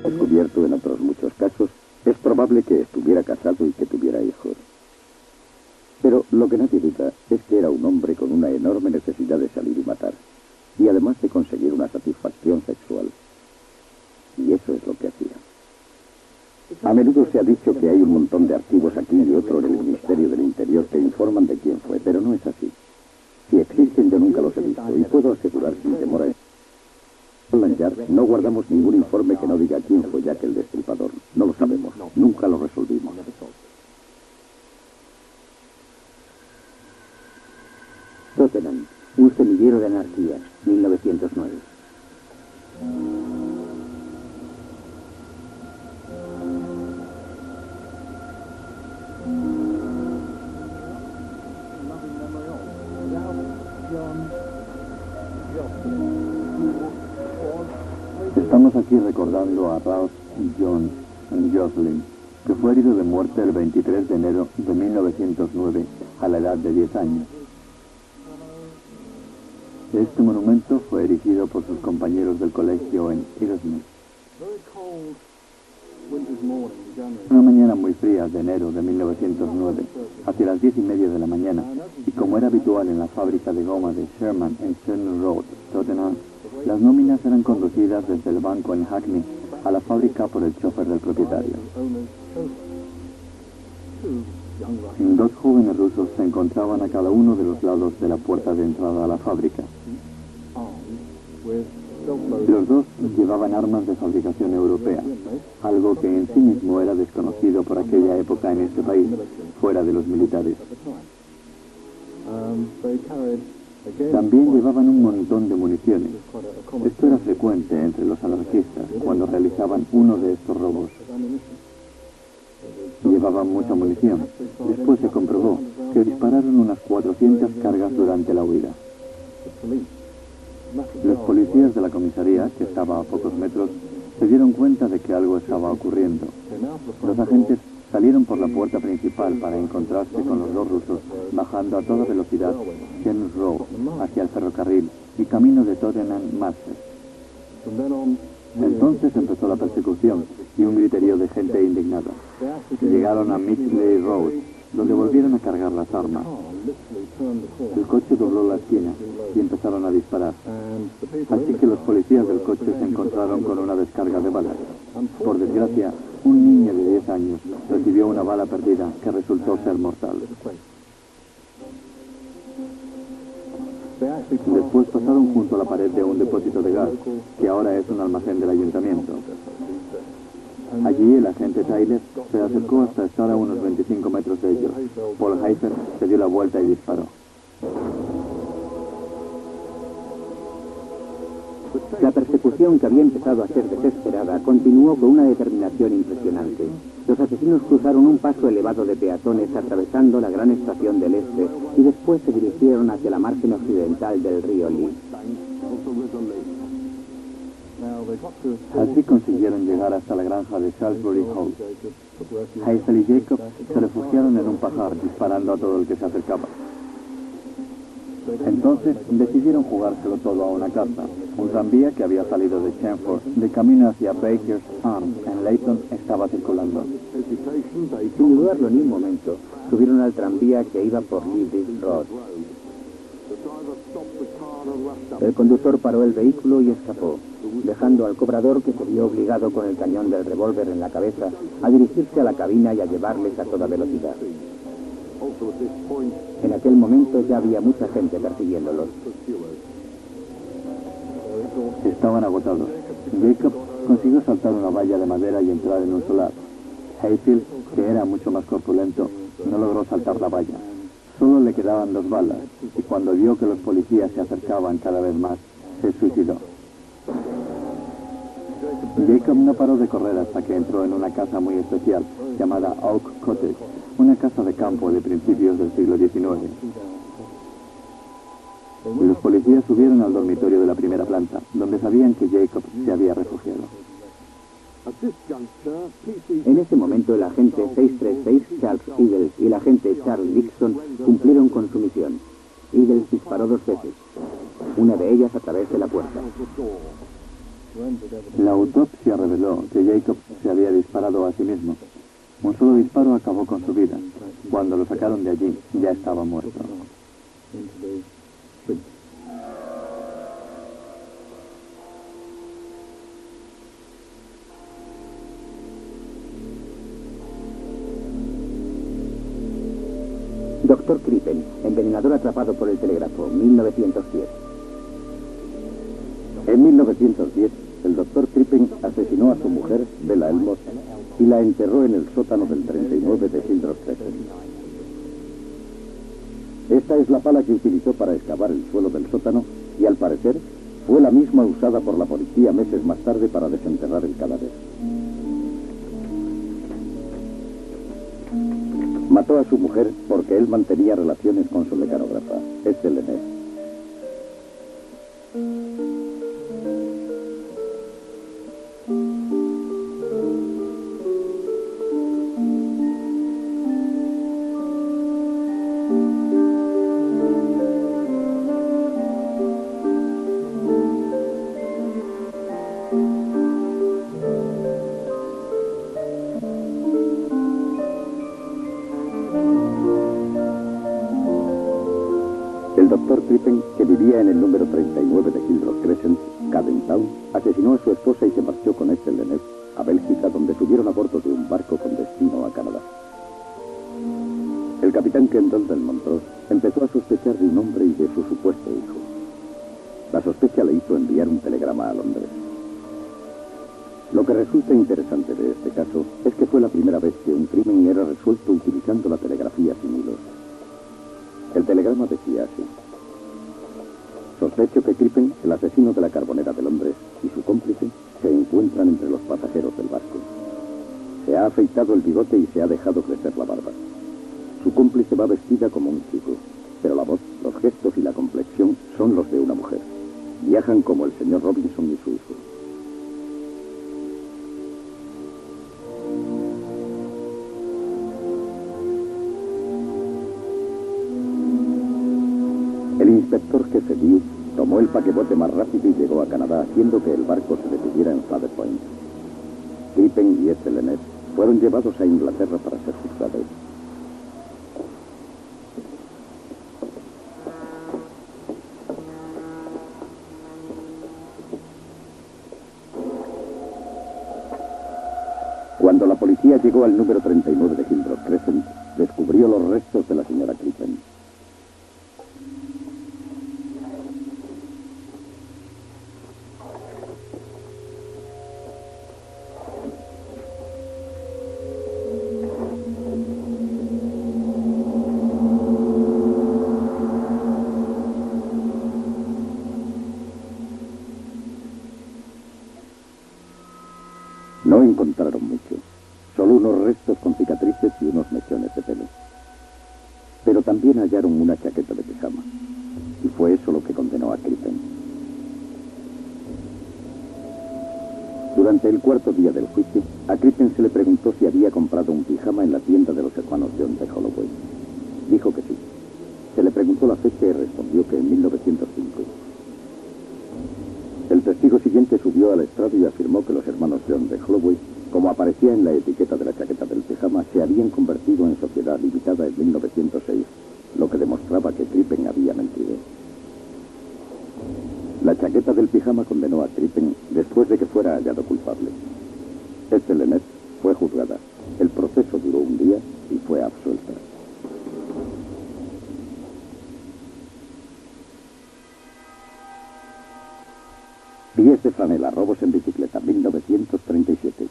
descubierto en otros muchos casos, es probable que estuviera casado y que tuviera hijos. Pero lo que nadie duda es que era un hombre con una enorme necesidad de salir y matar, y además de conseguir una satisfacción sexual. Y eso es lo que hacía. A menudo se ha dicho que hay un montón de archivos aquí y otro en el Ministerio del Interior que informan de quién fue, pero no es así. Si existen, yo nunca los he visto, y puedo asegurar sin temor a Scotland Yard no guardamos ningún informe que no diga quién fue Jack el Destripador. No lo sabemos, nunca lo resolvimos. Tottenham, un semillero de anarquía, 1909. Estamos aquí recordando a Ralph John Jocelyn, que fue herido de muerte el 23 de enero de 1909 a la edad de 10 años. Este monumento fue erigido por sus compañeros del colegio en Irvine. Una mañana muy fría de enero de 1909, hacia las 10:30 de la mañana, y como era habitual en la fábrica de goma de Sherman en Sherman Road, Tottenham, las nóminas eran conducidas desde el banco en Hackney a la fábrica por el chofer del propietario. Dos jóvenes rusos se encontraban a cada uno de los lados de la puerta de entrada a la fábrica. Los dos llevaban armas de fabricación europea, algo que en sí mismo era desconocido por aquella época en este país, fuera de los militares. También llevaban un montón de municiones. Esto era frecuente entre los anarquistas cuando realizaban uno de estos robos. Llevaban mucha munición. Después se comprobó que dispararon unas 400 cargas durante la huida. Los policías de la comisaría, que estaba a pocos metros, se dieron cuenta de que algo estaba ocurriendo. Los agentes salieron por la puerta principal para encontrarse con los dos rusos bajando a toda velocidad James Road hacia el ferrocarril y camino de Tottenham Masters. Entonces empezó la persecución y un griterío de gente indignada. Llegaron a Midgley Road, donde volvieron a cargar las armas. El coche dobló la esquina y empezaron a disparar. Así que los policías del coche se encontraron con una descarga de balas. Por desgracia, un niño de 10 años recibió una bala perdida que resultó ser mortal. Después pasaron junto a la pared de un depósito de gas, que ahora es un almacén del ayuntamiento. Allí el agente Tyler se acercó hasta estar a unos 25 metros de ellos. Paul Heifer se dio la vuelta y disparó. La persecución, que había empezado a ser desesperada, continuó con una determinación impresionante. Los asesinos cruzaron un paso elevado de peatones atravesando la gran estación del Este y después se dirigieron hacia la margen occidental del río Lee. Así consiguieron llegar hasta la granja de Salisbury House. Hazel y Jacob se refugiaron en un pajar disparando a todo el que se acercaba. Entonces decidieron jugárselo todo a una caza. Un tranvía que había salido de Chelmsford de camino hacia Baker's Arms en Leyton estaba circulando. Sin dudarlo ni un momento, subieron al tranvía que iba por Leeds Road. El conductor paró el vehículo y escapó, dejando al cobrador, que se vio obligado con el cañón del revólver en la cabeza a dirigirse a la cabina y a llevarles a toda velocidad. En aquel momento ya había mucha gente persiguiéndolos. Estaban agotados. Jacob consiguió saltar una valla de madera y entrar en un solar. Hayfield, que era mucho más corpulento, no logró saltar la valla. Solo le quedaban 2 balas, y cuando vio que los policías se acercaban cada vez más, se suicidó. Jacob no paró de correr hasta que entró en una casa muy especial, llamada Oak Cottage, una casa de campo de principios del siglo XIX. Los policías subieron al dormitorio de la primera planta, donde sabían que Jacob se había refugiado. En ese momento el agente 636 Charles Eagles y el agente Charles Dixon cumplieron con su misión. Eagles disparó 2 veces, una de ellas a través de la puerta. La autopsia reveló que Jacobs se había disparado a sí mismo. Un solo disparo acabó con su vida. Cuando lo sacaron de allí, ya estaba muerto. Dr. Crippen, envenenador atrapado por el telégrafo, 1910. En 1910, el doctor Crippen asesinó a su mujer, Bella Elmore, y la enterró en el sótano del 39 de Hildreth Crescent. Esta es la pala que utilizó para excavar el suelo del sótano y, al parecer, fue la misma usada por la policía meses más tarde para desenterrar el cadáver. Mató a su mujer porque él mantenía relaciones con su mecanógrafa, Ethel Lennett. El doctor Crippen, que vivía en el número 39 de Hildreth Crescent, Cadentown, asesinó a su esposa y se marchó con Ethel Lennett a Bélgica, donde subieron a bordo de un barco con destino a Canadá. El capitán Kendall del Montrose empezó a sospechar de un hombre y de su supuesto hijo. La sospecha le hizo enviar un telegrama a Londres. Lo que resulta interesante de este caso es que fue la primera vez que un crimen era resuelto utilizando la telegrafía sin hilos. El telegrama decía así: sospecho que Crippen, el asesino de la carbonera de Londres, y su cómplice se encuentran entre los pasajeros del barco. Se ha afeitado el bigote y se ha dejado crecer la barba. Su cómplice va vestida como un chico, pero la voz, los gestos y la complexión son los de una mujer. Viajan como el señor Robinson y su hijo. El inspector jefe Dew tomó el paquebote más rápido y llegó a Canadá, haciendo que el barco se detuviera en Feather Point. Crippen y Ethel Lennett fueron llevados a Inglaterra para ser juzgados. Cuando la policía llegó al número 39 de Hildreth Crescent, descubrió los restos de la señora Crippen. No encontraron mucho, solo unos restos con cicatrices y unos mechones de pelo. Pero también hallaron una chaqueta de pijama, y fue eso lo que condenó a Crippen. Durante el cuarto día del juicio, a Crippen se le preguntó si había comprado un pijama en la tienda de los hermanos John de Holloway. Dijo que sí. Se le preguntó la fecha y respondió que en 1905. El testigo siguiente subió al estrado y afirmó que los hermanos John de Holloway, como aparecía en la etiqueta de la chaqueta del pijama, se habían convertido en sociedad limitada en 1906, lo que demostraba que Crippen había mentido. La chaqueta del pijama condenó a Crippen después de que fuera hallado culpable. Ethel Lennett fue juzgada. El proceso duró un día y fue absuelta. Pies de franela, robos en bicicleta, 1937.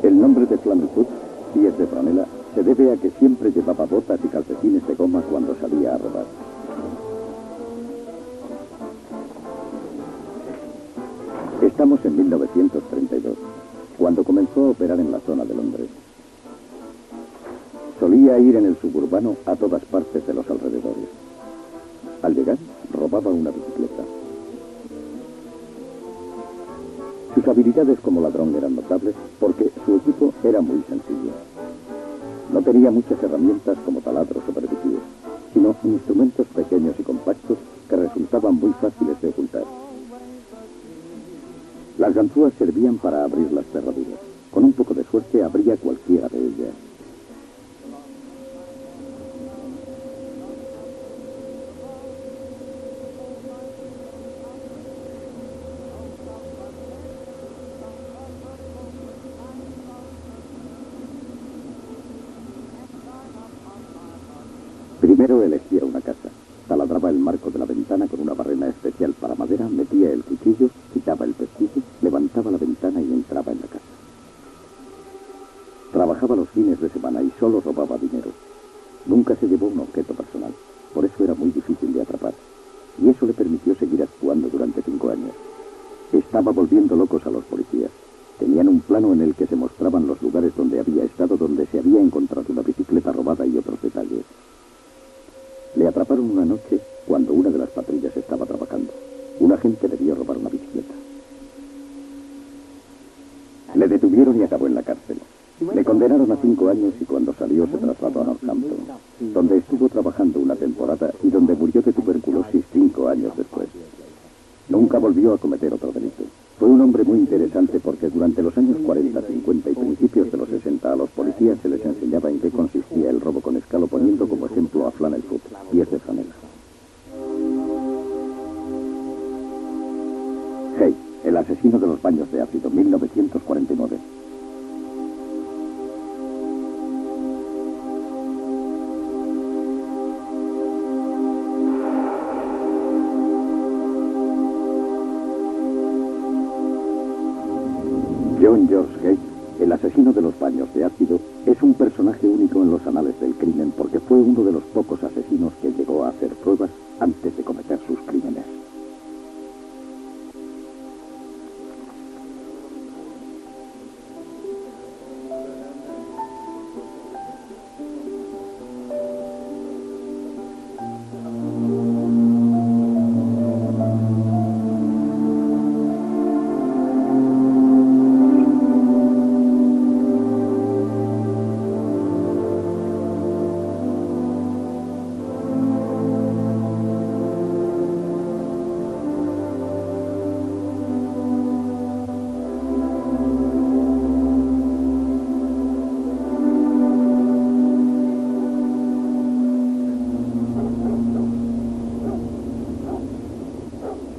El nombre de Flammefoot, pies de franela, se debe a que siempre llevaba botas y calcetines de goma cuando salía a robar. Estamos en 1932, cuando comenzó a operar en la zona de Londres. Solía ir en el suburbano a todas partes de los alrededores. Al llegar, robaba una bicicleta. Sus habilidades como ladrón eran notables porque su equipo era muy sencillo. No tenía muchas herramientas como taladros o percutíes, sino instrumentos pequeños y compactos que resultaban muy fáciles de ocultar. Las ganzúas servían para abrir las cerraduras. Con un poco de suerte abría cualquiera de ellas. Primero elegía una casa. Taladraba el marco de la ventana con una barrena especial para madera, metía el cuchillo, quitaba el pestillo, levantaba la ventana y entraba en la casa. Trabajaba los fines de semana y solo robaba dinero. Nunca se llevó un objeto personal. Por eso era muy difícil de atrapar. Y eso le permitió seguir actuando durante 5 años. Estaba volviendo locos a los policías. Tenían un plano en el que se mostraban los lugares donde había estado, donde se había encontrado una bicicleta robada y otros detalles. Le atraparon una noche cuando una de las patrullas estaba trabajando. Un agente debió robar una bicicleta. Le detuvieron y acabó en la cárcel. Le condenaron a 5 años y cuando salió se trasladó a Northampton, donde estuvo trabajando una temporada y donde murió de tuberculosis 5 años después. Nunca volvió a cometer otro delito. Fue un hombre muy interesante porque durante los años 40, 50 y principios de los 60 a los policías se les enseñaba en qué consistía el robo con escalo, poniendo como ejemplo a Flannel Foot, pies de franela. Hay, el asesino de los baños de ácido, 1949. John George Hay, el asesino de los baños de ácido, es un personaje único en los anales del crimen porque fue uno de los pocos asesinos que llegó a hacer pruebas antes de cometer sus crímenes.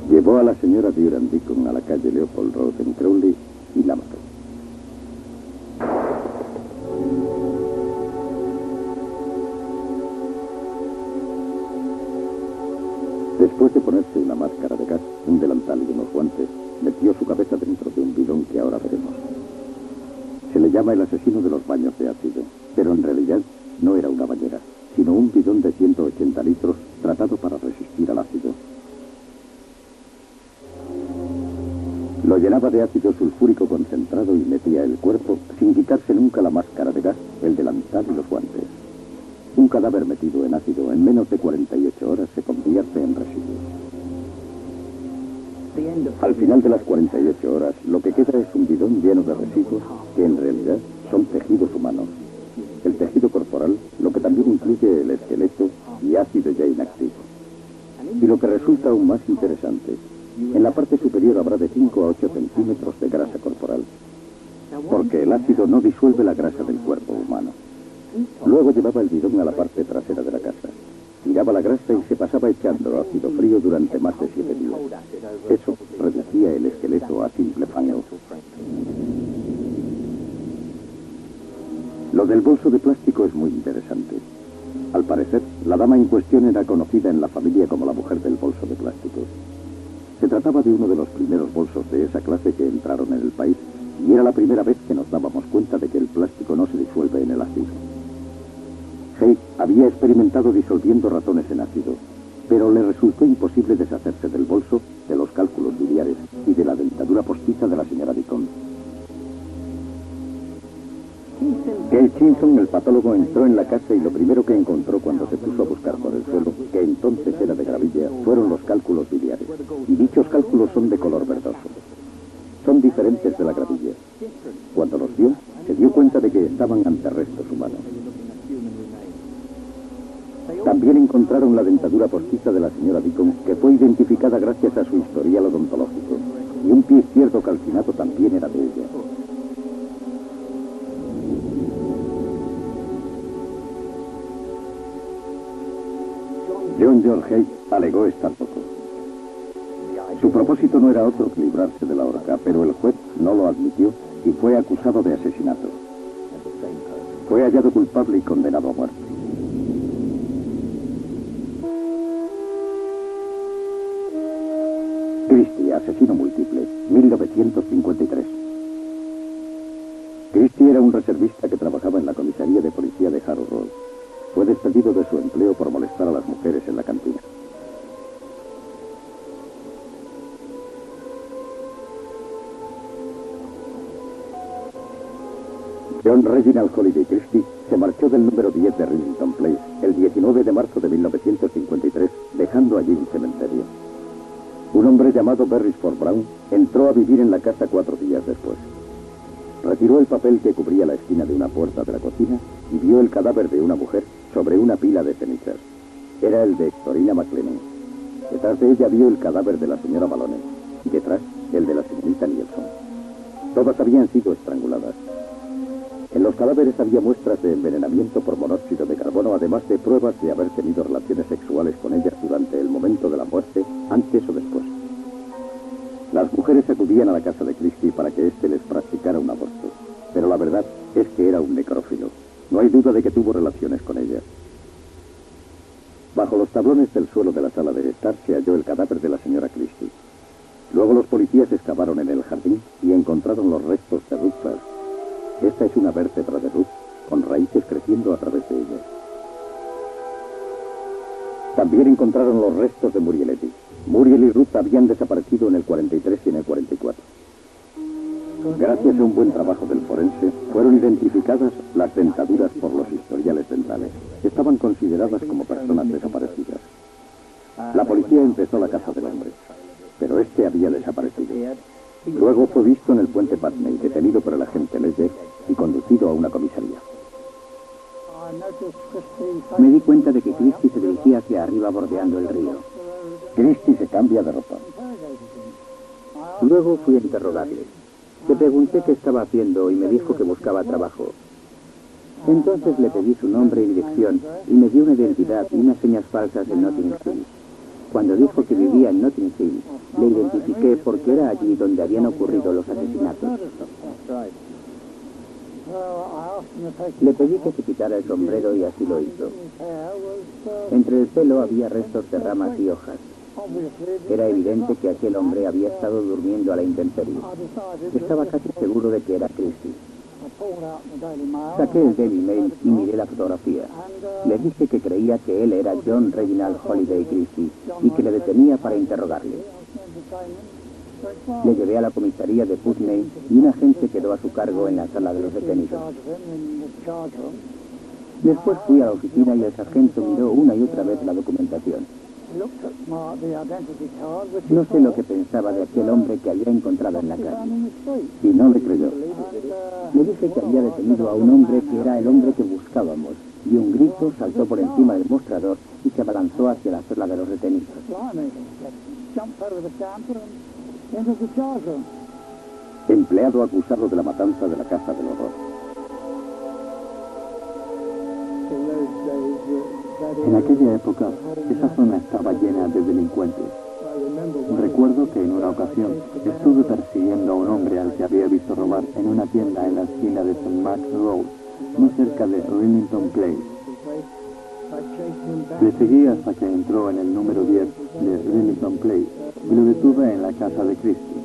Llevó a la señora Durand Deacon a la calle Leopold Road en Crowley y la mató. Después de ponerse una máscara de gas, un delantal y unos guantes, metió su cabeza dentro de un bidón que ahora veremos. Se le llama el asesino de los baños de ácido, pero en realidad no era una bañera, sino un bidón de 180 litros tratado para resistir al ácido. Lo llenaba de ácido sulfúrico concentrado y metía el cuerpo sin quitarse nunca la máscara de gas, el delantal y los guantes. Un cadáver metido en ácido en menos de 48 horas se convierte en residuos. Al final de las 48 horas, lo que queda es un bidón lleno de residuos que en realidad son tejidos humanos. El tejido corporal, lo que también incluye el esqueleto y ácido ya inactivo. Y lo que resulta aún más interesante, en la parte superior habrá de 5 a 8 centímetros de grasa corporal, porque el ácido no disuelve la grasa del cuerpo humano. Luego llevaba el bidón a la parte trasera de la casa. Tiraba la grasa y se pasaba echando ácido frío durante más de 7 días. Eso reducía el esqueleto a simple fango. Lo del bolso de plástico es muy interesante. Al parecer, la dama en cuestión era conocida en la familia como la mujer del bolso de plástico. Se trataba de uno de los primeros bolsos de esa clase que entraron en el país y era la primera vez que nos dábamos cuenta de que el plástico no se disuelve en el ácido. Hay había experimentado disolviendo ratones en ácido, pero le resultó imposible deshacerse del bolso, de los cálculos biliares y de la dentadura postiza de la señora Deacon. Gale Simpson, el patólogo, entró en la casa y lo primero que encontró cuando se puso a buscar por el suelo, que entonces era de gravilla, fueron los cálculos biliares. Y dichos cálculos son de color verdoso. Son diferentes de la gravilla. Cuando los vio, se dio cuenta de que estaban ante restos humanos. También encontraron la dentadura postiza de la señora Deacon, que fue identificada gracias a su historial odontológico. Y un pie izquierdo calcinado también era de ella. John George Haig alegó estar loco. Su propósito no era otro que librarse de la horca, pero el juez no lo admitió y fue acusado de asesinato. Fue hallado culpable y condenado a muerte. Christie, asesino múltiple, 1953. Christie era un reservista que trabajaba en la comisaría de policía de Harrow Road. Fue despedido de su empleo por molestar a las mujeres en la cantina. John Reginald Holiday Christie se marchó del número 10 de Rillington Place el 19 de marzo de 1953, dejando allí un cementerio. Un hombre llamado Beresford Brown entró a vivir en la casa 4 días después. Retiró el papel que cubría la esquina de una puerta de la cocina y vio el cadáver de una mujer sobre una pila de cenizas. Era el de Hectorina McLennan. Detrás de ella vio el cadáver de la señora Malone y detrás el de la señorita Nielsen. Todas habían sido estranguladas. En los cadáveres había muestras de envenenamiento por monóxido de carbono, además de pruebas de haber tenido relaciones sexuales con ellas durante el momento de la muerte, antes o después. Las mujeres acudían a la casa de Christie para que éste les practicara un aborto, pero la verdad es que era un necrófilo. No hay duda de que tuvo relaciones con ellas. Bajo los tablones del suelo de la sala de estar se halló el cadáver de la señora Christie. Luego los policías excavaron en el jardín y encontraron los restos de Ruth First. Esta es una vértebra de Ruth, con raíces creciendo a través de ella. También encontraron los restos de Muriel Eddy. Muriel y Ruth habían desaparecido en el 43 y en el 44. Gracias a un buen trabajo del forense, fueron identificadas las dentaduras por los historiales dentales. Estaban consideradas como personas desaparecidas. La policía empezó la caza del hombre, pero este había desaparecido. Luego fue visto en el puente Putney, detenido por el agente Ledger y conducido a una comisaría. Me di cuenta de que Christie se dirigía hacia arriba bordeando el río. Christie se cambia de ropa. Luego fui a interrogarle. Le pregunté qué estaba haciendo y me dijo que buscaba trabajo. Entonces le pedí su nombre y dirección y me dio una identidad y unas señas falsas en Notting Hill. Cuando dijo que vivía en Notting Hill, le identifiqué porque era allí donde habían ocurrido los asesinatos. Le pedí que se quitara el sombrero y así lo hizo. Entre el pelo había restos de ramas y hojas. Era evidente que aquel hombre había estado durmiendo a la intemperie. Estaba casi seguro de que era Christie. Saqué el Daily Mail y miré la fotografía. Le dije que creía que él era John Reginald Holiday Christie y que le detenía para interrogarle. Le llevé a la comisaría de Putney y un agente quedó a su cargo en la sala de los detenidos. Después fui a la oficina y el sargento miró una y otra vez la documentación. No sé lo que pensaba de aquel hombre que había encontrado en la calle. Y no le creyó. Le dije que había detenido a un hombre que era el hombre que buscábamos, y un grito saltó por encima del mostrador y se abalanzó hacia la sala de los detenidos. Empleado acusado de la matanza de la Casa del Horror. En aquella época, esa zona estaba llena de delincuentes. Recuerdo que en una ocasión estuve persiguiendo a un hombre al que había visto robar en una tienda en la esquina de St. Mark's Road, muy cerca de Rillington Place. Le seguí hasta que entró en el número 10 de Rillington Place y lo detuve en la casa de Christie.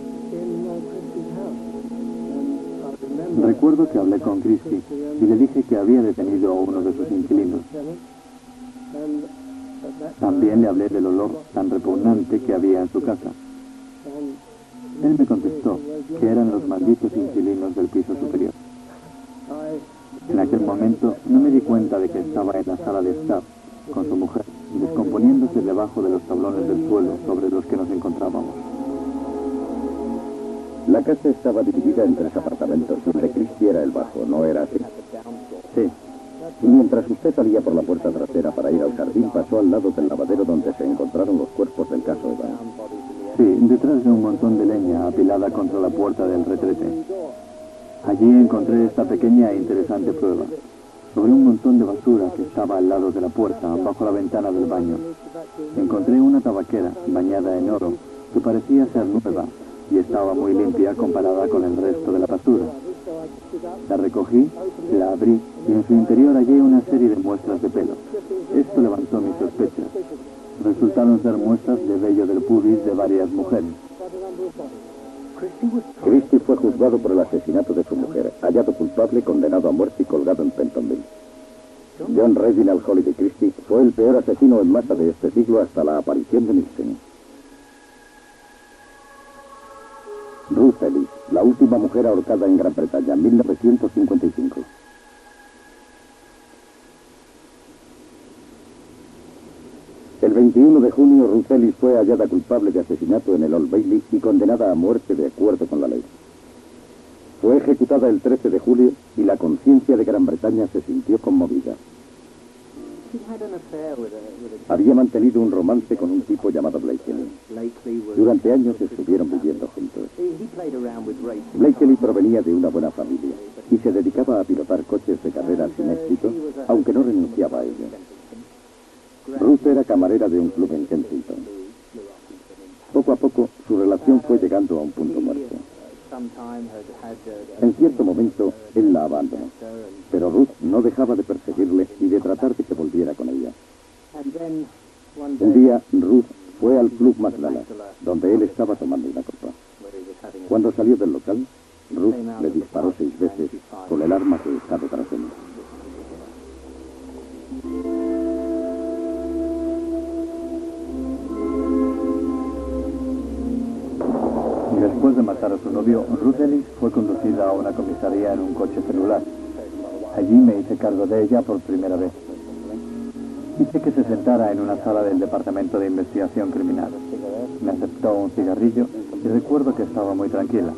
Recuerdo que hablé con Christie y le dije que había detenido a uno de sus inquilinos. También le hablé del olor tan repugnante que había en su casa. Él me contestó que eran los malditos inquilinos del piso superior. En aquel momento no me di cuenta de que estaba en la sala de estar con su mujer, descomponiéndose debajo de los tablones del suelo sobre los que nos encontrábamos. La casa estaba dividida en 3 apartamentos, donde Christie era el bajo, ¿no era así? Sí. Mientras usted salía por la puerta trasera para ir al jardín, pasó al lado del lavadero donde se encontraron los cuerpos del caso Evans. Sí, detrás de un montón de leña apilada contra la puerta del retrete. Allí encontré esta pequeña e interesante prueba. Sobre un montón de basura que estaba al lado de la puerta, bajo la ventana del baño, encontré una tabaquera bañada en oro que parecía ser nueva y estaba muy limpia comparada con el resto de la basura. La recogí, la abrí y en su interior hallé una serie de muestras de pelo. Esto levantó mis sospechas. Resultaron ser muestras de vello del pubis de varias mujeres. Christie fue juzgado por el asesinato de su mujer, hallado culpable, condenado a muerte y colgado en Pentonville. John Reginald Holiday Christie fue el peor asesino en masa de este siglo hasta la aparición de Nixon. Ruth Ellis, la última mujer ahorcada en Gran Bretaña, 1955. El 21 de junio, Ruth Ellis fue hallada culpable de asesinato en el Old Bailey y condenada a muerte de acuerdo con la ley. Fue ejecutada el 13 de julio y la conciencia de Gran Bretaña se sintió conmovida. Había mantenido un romance con un tipo llamado Blakely. Durante años estuvieron viviendo juntos. Blakely provenía de una buena familia y se dedicaba a pilotar coches de carreras sin éxito, aunque no renunciaba a ello. Ruth era camarera de un club en Kensington. Poco a poco, su relación fue llegando a un punto muerto. En cierto momento, él la abandonó, pero Ruth no dejaba de perseguirle y de tratar de que volviera con ella. Un día, Ruth fue al club Maclala, donde él estaba tomando una copa. Cuando salió del local, Ruth le disparó 6 veces con el arma que estaba tras él. Después de matar a su novio, Ruth Ellis fue conducida a una comisaría en un coche celular. Allí me hice cargo de ella por primera vez. Hice que se sentara en una sala del Departamento de Investigación Criminal. Me aceptó un cigarrillo y recuerdo que estaba muy tranquila.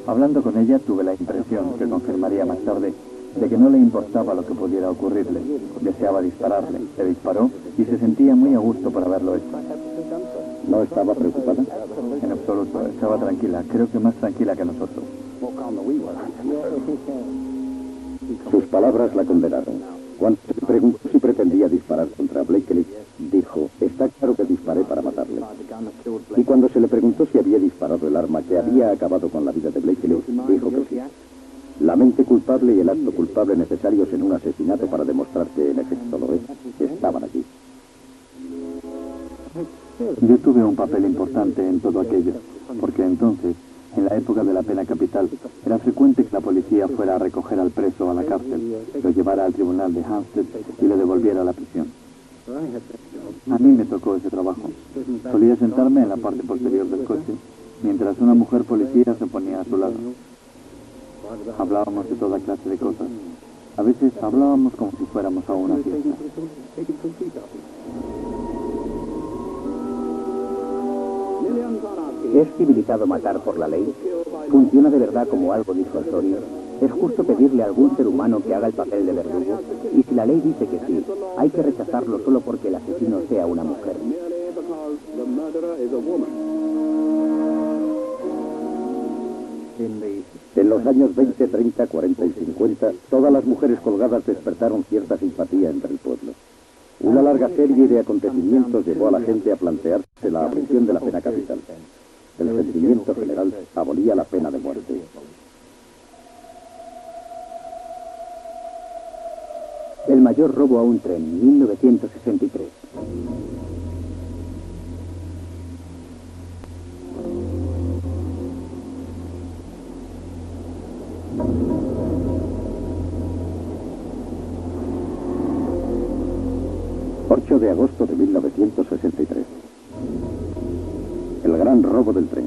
Hablando con ella tuve la impresión, que confirmaría más tarde, de que no le importaba lo que pudiera ocurrirle. Deseaba dispararle. Le disparó y se sentía muy a gusto por haberlo hecho. ¿No estaba preocupada? En absoluto, estaba tranquila, creo que más tranquila que nosotros. Sus palabras la condenaron. Cuando se preguntó si pretendía disparar contra Blakely, dijo, está claro que disparé para matarle. Y cuando se le preguntó si había disparado el arma que había acabado con la vida de Blakely, dijo que sí. La mente culpable y el acto culpable necesarios en un asesinato para demostrar que en efecto lo es, estaban allí. Yo tuve un papel importante en todo aquello, porque entonces, en la época de la pena capital, era frecuente que la policía fuera a recoger al preso a la cárcel, lo llevara al tribunal de Hampstead y lo devolviera a la prisión. A mí me tocó ese trabajo. Solía sentarme en la parte posterior del coche, mientras una mujer policía se ponía a su lado. Hablábamos de toda clase de cosas. A veces hablábamos como si fuéramos a una fiesta. ¿Es civilizado matar por la ley? ¿Funciona de verdad como algo disuasorio? ¿Es justo pedirle a algún ser humano que haga el papel de verdugo? Y si la ley dice que sí, hay que rechazarlo solo porque el asesino sea una mujer. En los años 20, 30, 40 y 50, todas las mujeres colgadas despertaron cierta simpatía entre el pueblo. Una larga serie de acontecimientos llevó a la gente a plantearse la abolición de la pena capital. El sentimiento general abolía la pena de muerte. El mayor robo a un tren, 1963. De agosto de 1963. El gran robo del tren.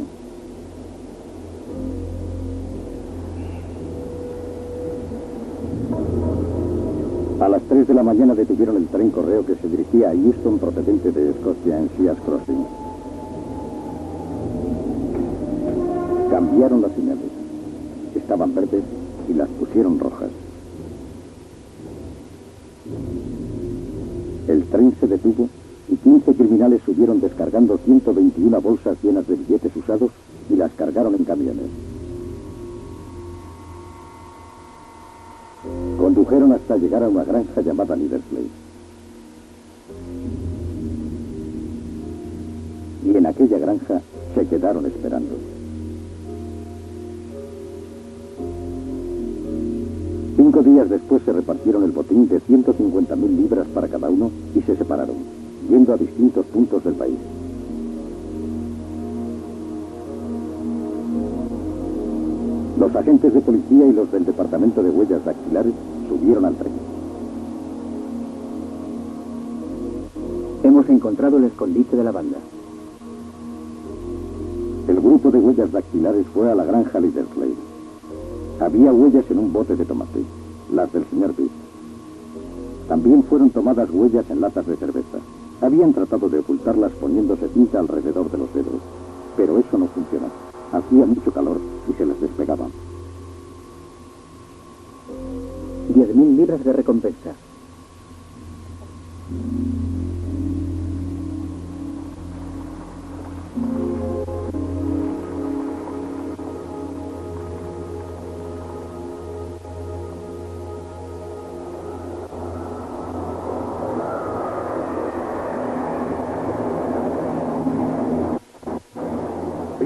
A las 3 de la mañana detuvieron el tren correo que se dirigía a Euston procedente de Escocia en Shears Crossing. Cambiaron las señales. Estaban verdes y las pusieron rojas. El tren se detuvo y 15 criminales subieron descargando 121 bolsas llenas de billetes usados y las cargaron en camiones. Condujeron hasta llegar a una granja llamada Niedersley. Y en aquella granja se quedaron esperando. Cinco días después se repartieron el botín de 150.000 libras para cada uno y se separaron, yendo a distintos puntos del país. Los agentes de policía y los del Departamento de Huellas Dactilares subieron al tren. Hemos encontrado el escondite de la banda. El grupo de huellas dactilares fue a la granja Niedersley. Había huellas en un bote de tomate, las del señor Bitt. También fueron tomadas huellas en latas de cerveza. Habían tratado de ocultarlas poniéndose cinta alrededor de los dedos, pero eso no funcionó. Hacía mucho calor y se les despegaba. 10.000 libras de recompensa.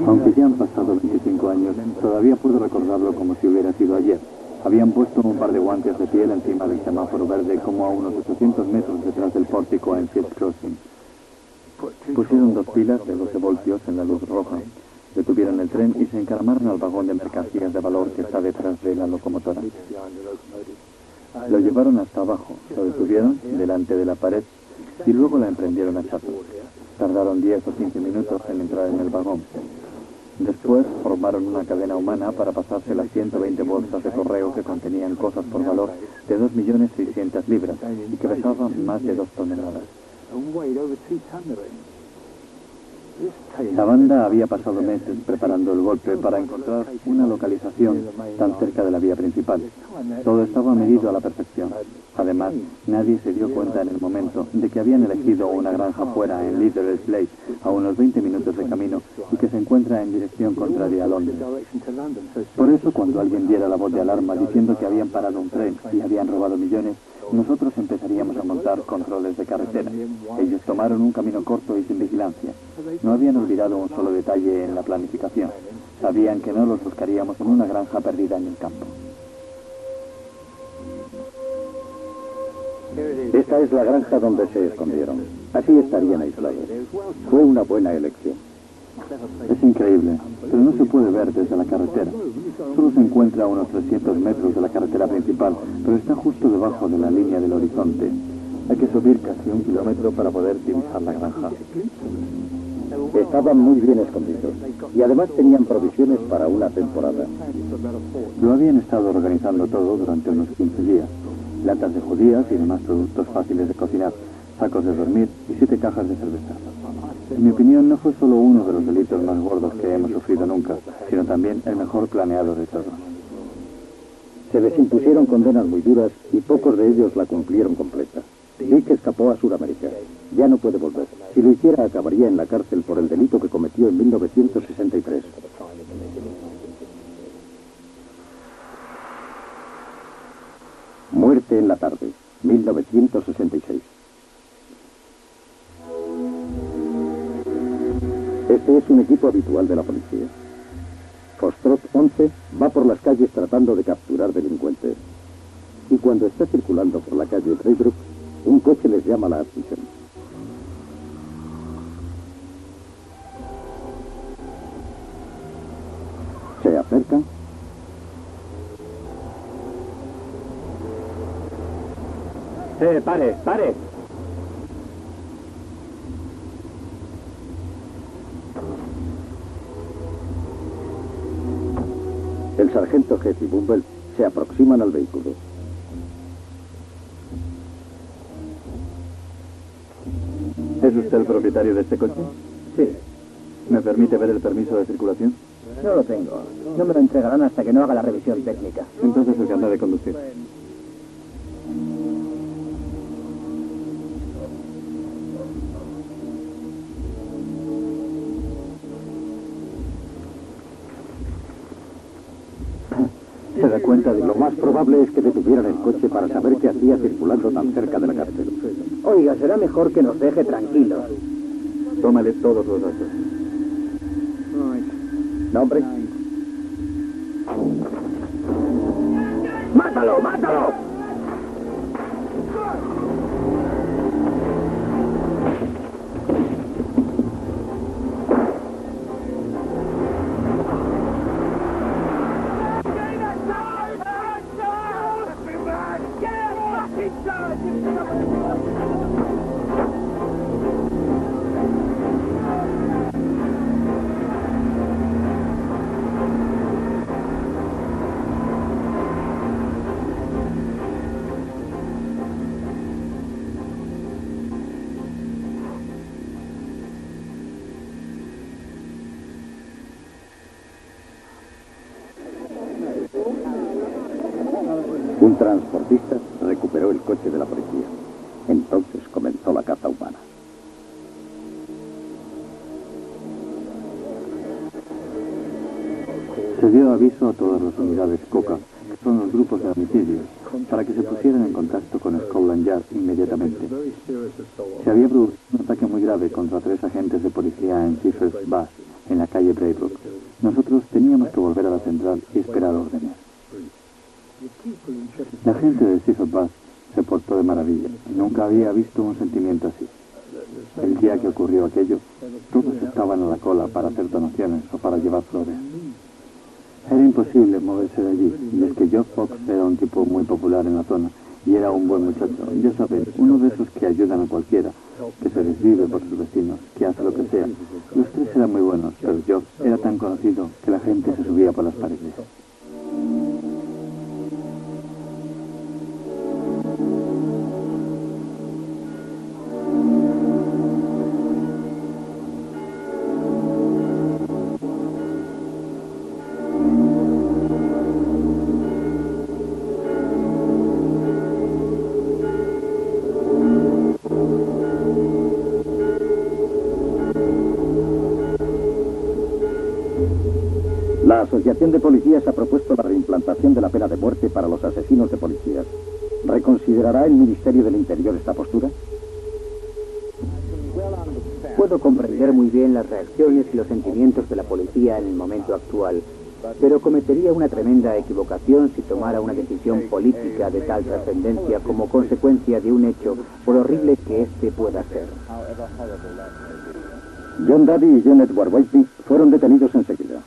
Aunque ya han pasado 25 años, todavía puedo recordarlo como si hubiera sido ayer. Habían puesto un par de guantes de piel encima del semáforo verde como a unos 800 metros detrás del pórtico en Field Crossing. Pusieron 2 pilas de 12 voltios en la luz roja, detuvieron el tren y se encaramaron al vagón de mercancías de valor que está detrás de la locomotora. Lo llevaron hasta abajo, lo detuvieron delante de la pared y luego la emprendieron a chazos. Tardaron 10 o 15 minutos en entrar en el vagón. Después formaron una cadena humana para pasarse las 120 bolsas de correo que contenían cosas por valor de 2.600.000 libras y que pesaban más de 2 toneladas. La banda había pasado meses preparando el golpe para encontrar una localización tan cerca de la vía principal. Todo estaba medido a la perfección. Además, nadie se dio cuenta en el momento de que habían elegido una granja fuera en Niedersley, a unos 20 minutos de camino, y que se encuentra en dirección contraria a Londres. Por eso, cuando alguien diera la voz de alarma diciendo que habían parado un tren y habían robado millones, nosotros empezaríamos a montar controles de carretera. Ellos tomaron un camino corto y sin vigilancia. No habían olvidado un solo detalle en la planificación. Sabían que no los buscaríamos en una granja perdida en el campo. Esta es la granja donde se escondieron. Así estarían aislados. Fue una buena elección. Es increíble, pero no se puede ver desde la carretera. Solo se encuentra a unos 300 metros de la carretera principal, pero está justo debajo de la línea del horizonte. Hay que subir casi 1 kilómetro para poder divisar la granja. Estaban muy bien escondidos y además tenían provisiones para una temporada. Lo habían estado organizando todo durante unos 15 días. Latas de judías y demás productos fáciles de cocinar, sacos de dormir y 7 cajas de cerveza. En mi opinión, no fue solo uno de los delitos más gordos que hemos sufrido nunca, sino también el mejor planeado de todos. Se les impusieron condenas muy duras y pocos de ellos la cumplieron completa. Dick escapó a Sudamérica. Ya no puede volver. Si lo hiciera, acabaría en la cárcel por el delito que cometió en 1963. Muerte en la tarde, 1966. Este es un equipo habitual de la policía. Foxtrot 11 va por las calles tratando de capturar delincuentes. Y cuando está circulando por la calle Braybrook, un coche les llama la atención. Se acercan. ¡Pare, pare! El sargento Heath y Bumble se aproximan al vehículo. ¿Es usted el propietario de este coche? Sí, ¿Me permite ver el permiso de circulación? no lo tengo. No me lo entregarán hasta que no haga la revisión técnica. Entonces el carnet de conducir. da cuenta de Lo más probable es que detuvieran el coche para saber qué hacía circulando tan cerca de la cárcel. Oiga, será mejor que nos deje tranquilos. Tómale todos los datos. ¿Nombre? ¡Mátalo, mátalo! Un transportista recuperó el coche de la policía. Entonces comenzó la caza humana. Se dio aviso a todas las unidades COCA, que son los grupos de homicidios, para que se pusieran en contacto con Scotland Yard inmediatamente. Se había producido un ataque muy grave contra 3 agentes de policía en Cipher Bus, en la calle Braybrook. Nosotros teníamos que volver a la central y esperar órdenes. La gente de Cipher Bus se portó de maravilla. Nunca había visto un sentimiento así. El día que ocurrió aquello, todos estaban a la cola para hacer donaciones o para llevar flores. Era imposible moverse de allí, y es que Geoff Fox era un tipo muy popular en la zona, y era un buen muchacho. Ya saben, uno de esos que ayudan a cualquiera, que se desvive por sus vecinos, que hace lo que sea. Los 3 eran muy buenos, pero Geoff era tan conocido que la gente se subía por las paredes. La Asociación de Policías ha propuesto la reimplantación de la pena de muerte para los asesinos de policías. ¿Reconsiderará el Ministerio del Interior esta postura? Puedo comprender muy bien las reacciones y los sentimientos de la policía en el momento actual, pero cometería una tremenda equivocación si tomara una decisión política de tal trascendencia como consecuencia de un hecho, por horrible que éste pueda ser. John Daddy y John Edward Whitney fueron detenidos enseguida.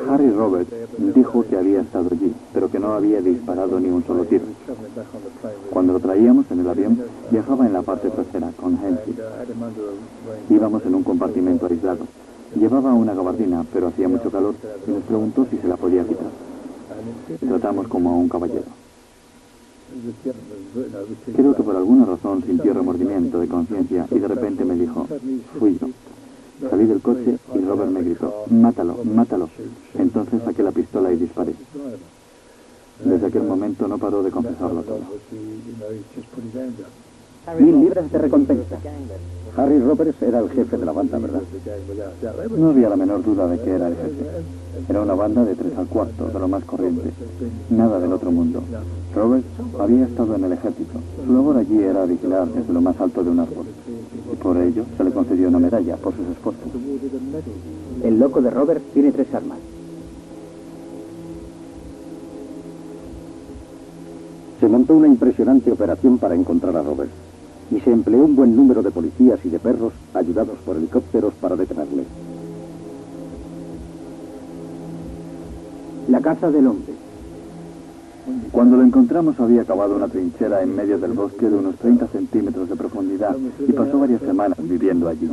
Harry Robert dijo que había estado allí, pero que no había disparado ni un solo tiro. Cuando lo traíamos en el avión, viajaba en la parte trasera con Henry. Íbamos en un compartimento aislado. Llevaba una gabardina, pero hacía mucho calor y nos preguntó si se la podía quitar. Le tratamos como a un caballero. Creo que por alguna razón sintió remordimiento de conciencia y de repente me dijo, fui yo. Salí del coche y Robert me gritó, mátalo, mátalo. Entonces saqué la pistola y disparé. Desde aquel momento no paró de confesarlo todo. 1000 libras de recompensa. Harry Roberts era el jefe de la banda, ¿verdad? No había la menor duda de que era el jefe. Era una banda de 3 al cuarto, de lo más corriente. Nada del otro mundo. Roberts había estado en el ejército. Su labor allí era vigilar desde lo más alto de un árbol. Y por ello se le concedió una medalla por sus esfuerzos. El loco de Robert tiene 3 armas. Se montó una impresionante operación para encontrar a Roberts. Y se empleó un buen número de policías y de perros ayudados por helicópteros para detenerle. La casa del hombre. Cuando lo encontramos había cavado una trinchera en medio del bosque de unos 30 centímetros de profundidad y pasó varias semanas viviendo allí.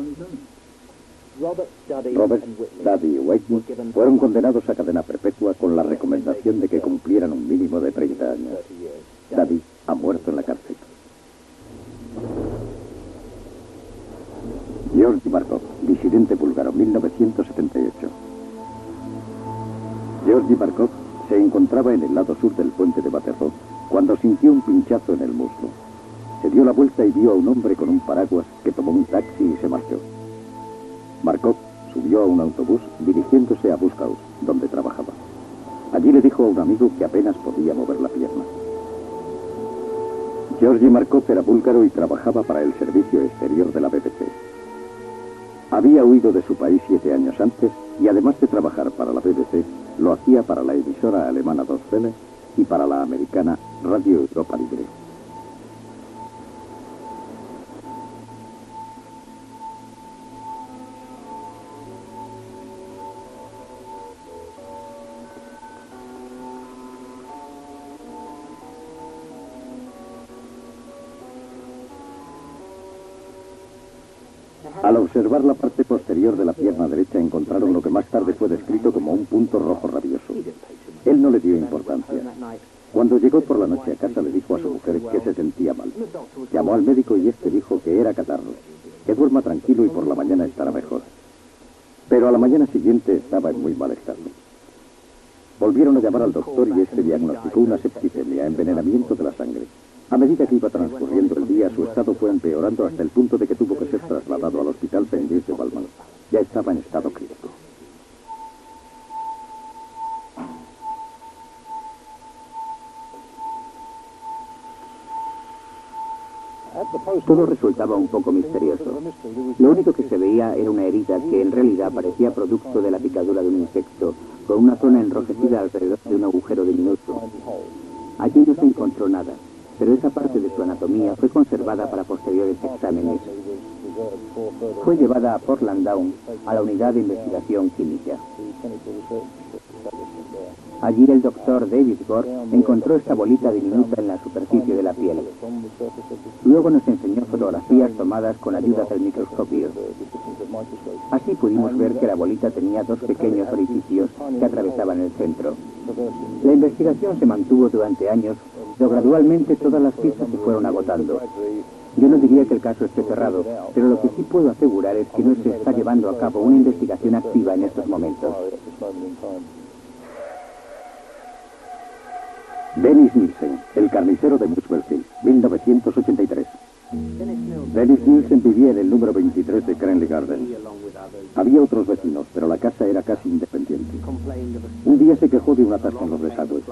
Robert, Daddy y Whitney fueron condenados a cadena perpetua con la recomendación de que cumplieran un mínimo de 30 años. Daddy ha muerto en la cárcel. Georgi Markov, disidente búlgaro, 1978. Georgi Markov se encontraba en el lado sur del puente de Baterrot cuando sintió un pinchazo en el muslo. Se dio la vuelta y vio a un hombre con un paraguas que tomó un taxi y se marchó. Markov subió a un autobús dirigiéndose a Buskhouse, donde trabajaba. Allí le dijo a un amigo que apenas podía mover la pierna. Georgi Markov era búlgaro y trabajaba para el servicio exterior de la BBC. Había huido de su país 7 años antes y además de trabajar para la BBC, lo hacía para la emisora alemana Deutsche Welle y para la americana Radio Europa Libre. Al observar la parte posterior de la pierna derecha encontraron lo que más tarde fue descrito como un punto rojo rabioso. Él no le dio importancia. Cuando llegó por la noche a casa le dijo a su mujer que se sentía mal. Llamó al médico y este dijo que era catarro, que duerma tranquilo y por la mañana estará mejor. Pero a la mañana siguiente estaba en muy mal estado. Volvieron a llamar al doctor y este diagnosticó una septicemia, envenenamiento de la sangre. A medida que iba transcurriendo el día, su estado fue empeorando hasta el punto de que tuvo que ser trasladado al hospital Saint-Louis de Valmont. Ya estaba en estado crítico. Todo resultaba un poco misterioso. Lo único que se veía era una herida que en realidad parecía producto de la picadura de un insecto, con una zona enrojecida alrededor de un agujero diminuto. Allí no se encontró nada, pero esa parte de su anatomía fue conservada para posteriores exámenes. Fue llevada a Portland Down, a la unidad de investigación química. Allí el doctor David Gore encontró esta bolita diminuta en la superficie de la piel. Luego nos enseñó fotografías tomadas con ayuda del microscopio. Así pudimos ver que la bolita tenía 2 pequeños orificios que atravesaban el centro. La investigación se mantuvo durante años, pero gradualmente todas las pistas se fueron agotando. Yo no diría que el caso esté cerrado, pero lo que sí puedo asegurar es que no se está llevando a cabo una investigación activa en estos momentos. Dennis Nielsen, el carnicero de Muswell Hill, 1983. Dennis Nielsen vivía en el número 23 de Cranley Gardens. Había otros vecinos, pero la casa era casi independiente. Un día se quejó de un atasco en los desagües.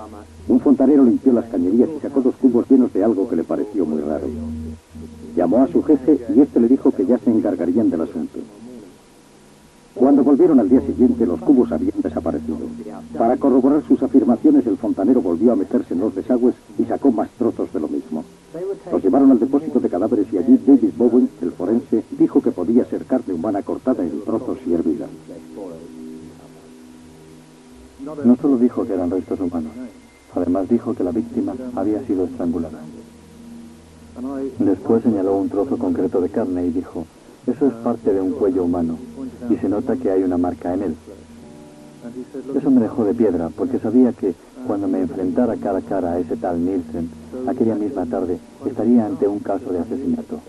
Un fontanero limpió las cañerías y sacó 2 cubos llenos de algo que le pareció muy raro. Llamó a su jefe y este le dijo que ya se encargarían del asunto. Cuando volvieron al día siguiente, los cubos habían desaparecido. Para corroborar sus afirmaciones, el fontanero volvió a meterse en los desagües y sacó más trozos de lo mismo. Los llevaron al depósito de cadáveres y allí David Bowen, el forense, dijo que podía ser carne humana cortada en trozos y hervida. No solo dijo que eran restos humanos, además dijo que la víctima había sido estrangulada. Después señaló un trozo concreto de carne y dijo: eso es parte de un cuello humano, y se nota que hay una marca en él. Eso me dejó de piedra, porque sabía que cuando me enfrentara cara a cara a ese tal Nielsen, aquella misma tarde estaría ante un caso de asesinato.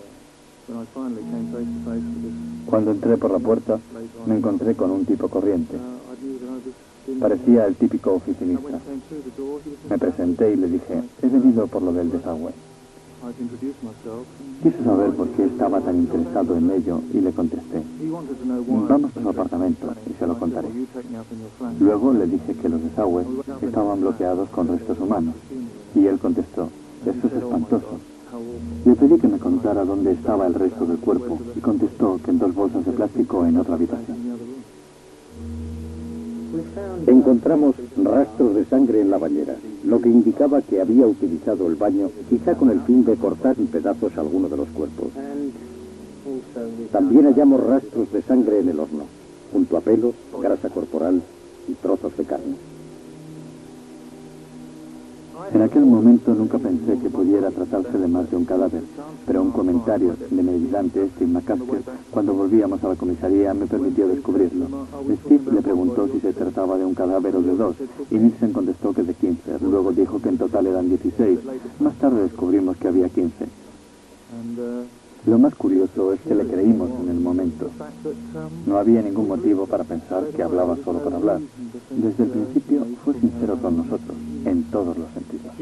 Cuando entré por la puerta, me encontré con un tipo corriente. Parecía el típico oficinista. Me presenté y le dije: he venido por lo del desagüe. Quise saber por qué estaba tan interesado en ello y le contesté: vamos a su apartamento y se lo contaré. Luego le dije que los desagües estaban bloqueados con restos humanos y él contestó: eso es espantoso. Le pedí que me contara dónde estaba el resto del cuerpo y contestó que en 2 bolsas de plástico en otra habitación. Encontramos rastros de sangre en la bañera, lo que indicaba que había utilizado el baño, quizá con el fin de cortar en pedazos alguno de los cuerpos. También hallamos rastros de sangre en el horno, junto a pelos, grasa corporal y trozos de carne. En aquel momento nunca pensé que pudiera tratarse de más de un cadáver, pero un comentario de mi ayudante, Steve McCaskill, cuando volvíamos a la comisaría, me permitió descubrirlo. Steve le preguntó si se trataba de un cadáver o de 2, y Nielsen contestó que de 15. Luego dijo que en total eran 16. Más tarde descubrimos que había 15. Lo más curioso es que le creímos en el momento. No había ningún motivo para pensar que hablaba solo por hablar. Desde el principio fue sincero con nosotros, en todos los sentidos.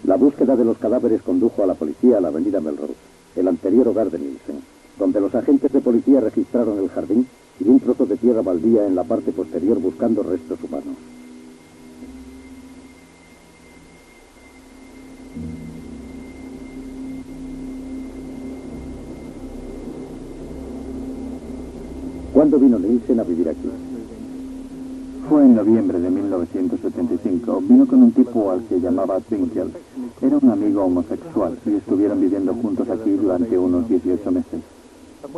La búsqueda de los cadáveres condujo a la policía a la avenida Melrose, el anterior hogar de Nielsen, donde los agentes de policía registraron el jardín y un trozo de tierra baldía en la parte posterior buscando restos humanos. ¿Cuándo vino Nielsen a vivir aquí? Fue en noviembre de 1975. Vino con un tipo al que llamaba Twinkle. Era un amigo homosexual y estuvieron viviendo juntos aquí durante unos 18 meses.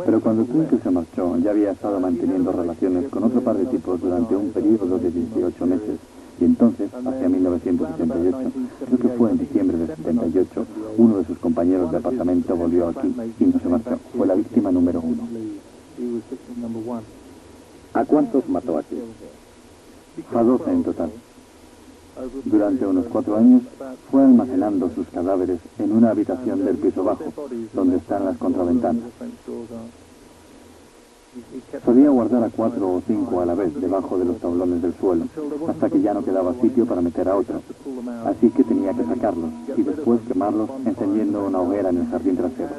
Pero cuando Twinkle se marchó, ya había estado manteniendo relaciones con otro par de tipos durante un periodo de 18 meses. Y entonces, hacia 1978, creo que fue en diciembre de 78, uno de sus compañeros de apartamento volvió aquí y no se marchó. Fue la víctima número 1. ¿A cuántos mató aquí? A 12 en total. Durante unos 4 años fue almacenando sus cadáveres en una habitación del piso bajo, donde están las contraventanas. Solía guardar a 4 o 5 a la vez debajo de los tablones del suelo, hasta que ya no quedaba sitio para meter a otros. Así que tenía que sacarlos y después quemarlos encendiendo una hoguera en el jardín trasero.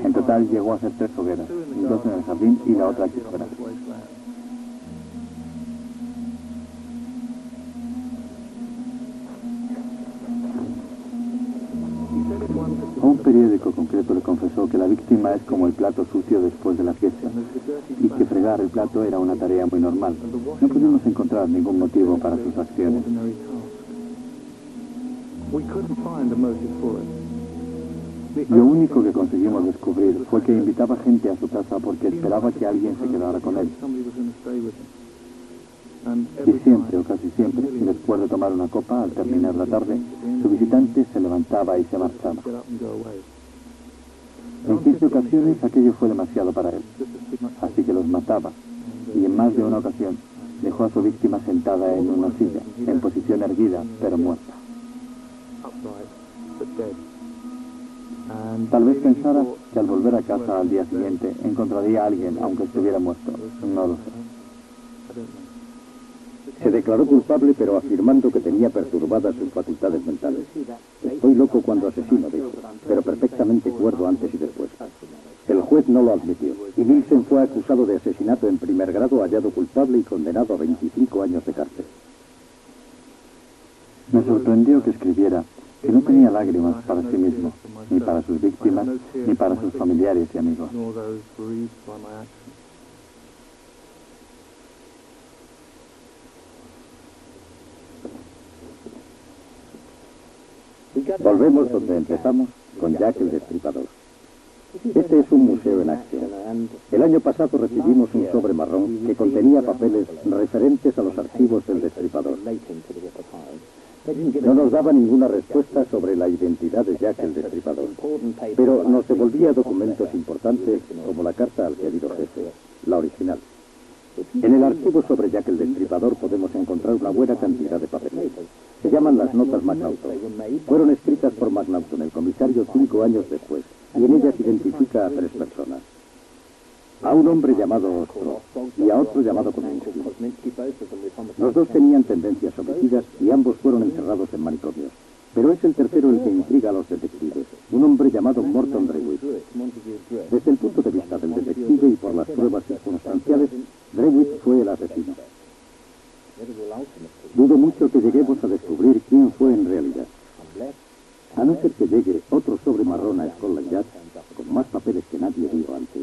En total llegó a hacer 3 hogueras, 2 en el jardín y la otra aquí fuera. A un periódico concreto le confesó que la víctima es como el plato sucio después de la fiesta y que fregar el plato era una tarea muy normal. No pudimos encontrar ningún motivo para sus acciones. Lo único que conseguimos descubrir fue que invitaba gente a su casa porque esperaba que alguien se quedara con él. Y siempre, o casi siempre, después de tomar una copa, al terminar la tarde, su visitante se levantaba y se marchaba. En 15 ocasiones aquello fue demasiado para él, así que los mataba, y en más de una ocasión dejó a su víctima sentada en una silla, en posición erguida, pero muerta. Tal vez pensara que al volver a casa al día siguiente encontraría a alguien, aunque estuviera muerto. No lo sé. Se declaró culpable, pero afirmando que tenía perturbadas sus facultades mentales. Estoy loco cuando asesino, dijo, pero perfectamente cuerdo antes y después. El juez no lo admitió, y Nielsen fue acusado de asesinato en primer grado, hallado culpable y condenado a 25 años de cárcel. Me sorprendió que escribiera que no tenía lágrimas para sí mismo, ni para sus víctimas, ni para sus familiares y amigos. Volvemos donde empezamos, con Jack el Destripador. Este es un museo en acción. El año pasado recibimos un sobre marrón que contenía papeles referentes a los archivos del Destripador. No nos daba ninguna respuesta sobre la identidad de Jack el Destripador, pero nos devolvía documentos importantes como la carta al querido jefe, la original. En el archivo sobre Jack el Destripador podemos encontrar una buena cantidad de papeles. Se llaman las notas McNaughton. Fueron escritas por McNaughton, el comisario, 5 años después, y en ellas identifica a 3 personas. A un hombre llamado Ostro y a otro llamado Kosminski. Los dos tenían tendencias homicidas y ambos fueron encerrados en manicomios. Pero es el tercero el que intriga a los detectives, un hombre llamado Morton Drewitt. Desde el punto de vista del detective y por las pruebas circunstanciales, Drewitt fue el asesino. Dudo mucho que lleguemos a descubrir quién fue en realidad. A no ser que llegue otro sobre marrón a Scotland Yard con más papeles que nadie vio antes.